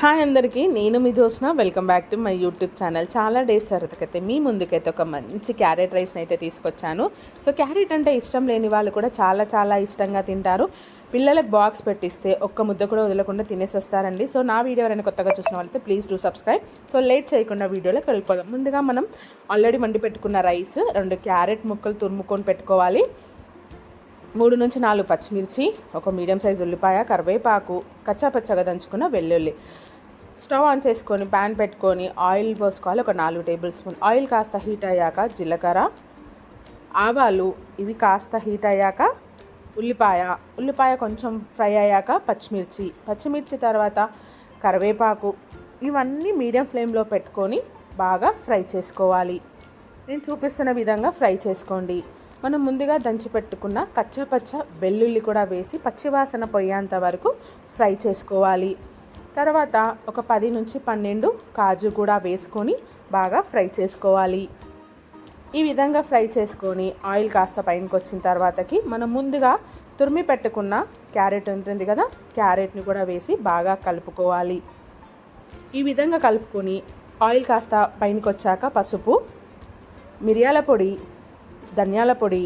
Hi అందరికీ, నేను మీ Josna. Welcome back to my YouTube channel. చాలా డేస్ తర్వాతకైతే మీ ముందుకైతే ఒక మంచి క్యారెట్ రైస్ని అయితే తీసుకొచ్చాను. సో క్యారెట్ అంటే ఇష్టం లేని వాళ్ళు కూడా చాలా చాలా ఇష్టంగా తింటారు. పిల్లలకు బాక్స్ పెట్టిస్తే ఒక్క ముద్ద కూడా వదలకుండా తినేసి వస్తారండి. సో నా వీడియో ఎవరైనా కొత్తగా చూసిన వాళ్ళైతే please do subscribe. So late చేయకుండా వీడియోలోకి వెళ్ళిపోదాం. ముందుగా మనం ఆల్రెడీ వండి పెట్టుకున్న రైస్, 2 క్యారెట్ ముక్కలు తురుముకొని పెట్టుకోవాలి. 3 నుంచి 4 పచ్చిమిర్చి, ఒక మీడియం సైజు ఉల్లిపాయ, కరివేపాకు, కచ్చాపచ్చగా దంచుకున్న వెల్లుల్లి. స్టవ్ ఆన్ చేసుకొని ప్యాన్ పెట్టుకొని ఆయిల్ పోసుకోవాలి. ఒక 4 టేబుల్ స్పూన్ ఆయిల్ కాస్త హీట్ అయ్యాక జీలకర్ర, ఆవాలు, ఇవి కాస్త హీట్ అయ్యాక ఉల్లిపాయ కొంచెం ఫ్రై అయ్యాక పచ్చిమిర్చి తర్వాత కరివేపాకు, ఇవన్నీ మీడియం ఫ్లేమ్లో పెట్టుకొని బాగా ఫ్రై చేసుకోవాలి. నేను చూపిస్తున్న విధంగా ఫ్రై చేసుకోండి. మనం ముందుగా దంచి పెట్టుకున్న కచ్చపచ్చ వెల్లుల్లి కూడా వేసి పచ్చివాసన పోయేంత వరకు ఫ్రై చేసుకోవాలి. తర్వాత ఒక 10 నుంచి 12 కాజు కూడా వేసుకొని బాగా ఫ్రై చేసుకోవాలి. ఈ విధంగా ఫ్రై చేసుకొని ఆయిల్ కాస్త పైనకి వచ్చిన తర్వాతకి మనం ముందుగా తురిమి పెట్టుకున్న క్యారెట్ ఉంటుంది కదా, క్యారెట్ని కూడా వేసి బాగా కలుపుకోవాలి. ఈ విధంగా కలుపుకొని ఆయిల్ కాస్త పైనకి వచ్చాక పసుపు, మిరియాల పొడి, ధనియాల పొడి,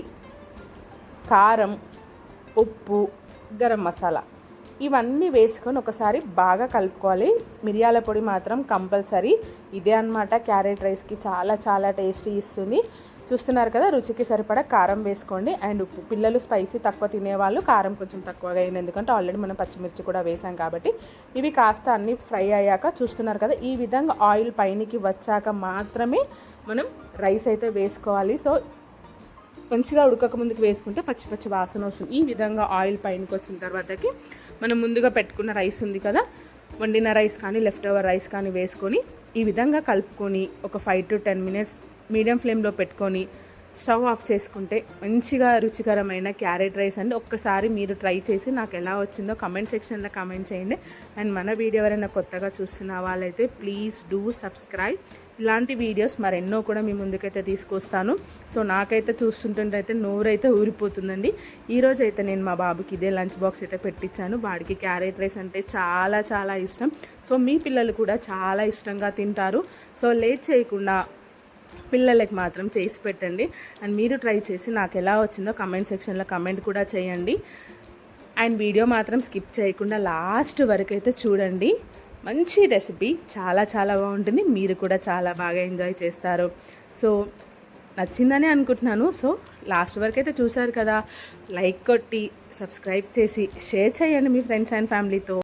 కారం, ఉప్పు, గరం మసాలా, ఇవన్నీ వేసుకొని ఒకసారి బాగా కలుపుకోవాలి. మిరియాల పొడి మాత్రం కంపల్సరీ. ఇదే అన్నమాట క్యారెట్ రైస్కి చాలా చాలా టేస్టీ ఇస్తుంది. చూస్తున్నారు కదా, రుచికి సరిపడా కారం వేసుకోండి. అండ్ ఉప్పు, పిల్లలు స్పైసీ తక్కువ తినేవాళ్ళు కారం కొంచెం తక్కువగా అయింది, ఎందుకంటే ఆల్రెడీ మనం పచ్చిమిర్చి కూడా వేసాం కాబట్టి. ఇవి కాస్త అన్నీ ఫ్రై అయ్యాక చూస్తున్నారు కదా, ఈ విధంగా ఆయిల్ పైనకి వచ్చాక మాత్రమే మనం రైస్ అయితే వేసుకోవాలి. సో మంచిగా ఉడకక ముందుకు వేసుకుంటే పచ్చి వాసన వస్తుంది. ఈ విధంగా ఆయిల్ పైనకి వచ్చిన తర్వాతకి మనం ముందుగా పెట్టుకున్న రైస్ ఉంది కదా, వండిన రైస్ కానీ లెఫ్ట్ ఓవర్ రైస్ కానీ వేసుకొని ఈ విధంగా కలుపుకొని ఒక 5 to 10 minutes మీడియం ఫ్లేమ్లో పెట్టుకొని స్టవ్ ఆఫ్ చేసుకుంటే మంచిగా రుచికరమైన క్యారెట్ రైస్ అండి. ఒక్కసారి మీరు ట్రై చేసి నాకు ఎలా వచ్చిందో కమెంట్ సెక్షన్లో కమెంట్ చేయండి. అండ్ మన వీడియో ఎవరైనా కొత్తగా చూస్తున్న వాళ్ళైతే ప్లీజ్ డూ సబ్స్క్రైబ్. ఇలాంటి వీడియోస్ మరెన్నో కూడా మీ ముందుకైతే తీసుకొస్తాను. సో నాకైతే చూస్తుంటుంటే అయితే నోరైతే ఊరిపోతుందండి. ఈరోజు అయితే నేను మా బాబుకి ఇదే లంచ్ బాక్స్ అయితే పెట్టించాను. వాడికి క్యారెట్ రైస్ అంటే చాలా చాలా ఇష్టం. సో మీ పిల్లలు కూడా చాలా ఇష్టంగా తింటారు. సో లేట్ చేయకుండా పిల్లలకి మాత్రం చేసి పెట్టండి. అండ్ మీరు ట్రై చేసి నాకు ఎలా వచ్చిందో కమెంట్ సెక్షన్లో కమెంట్ కూడా చేయండి. అండ్ వీడియో మాత్రం స్కిప్ చేయకుండా లాస్ట్ వరకు అయితే చూడండి. మంచి రెసిపీ, చాలా చాలా బాగుంటుంది. మీరు కూడా చాలా బాగా ఎంజాయ్ చేస్తారు. సో నచ్చిందని అనుకుంటున్నాను. సో లాస్ట్ వరకు అయితే చూసారు కదా, లైక్ కొట్టి సబ్స్క్రైబ్ చేసి షేర్ చేయండి మీ ఫ్రెండ్స్ అండ్ ఫ్యామిలీతో.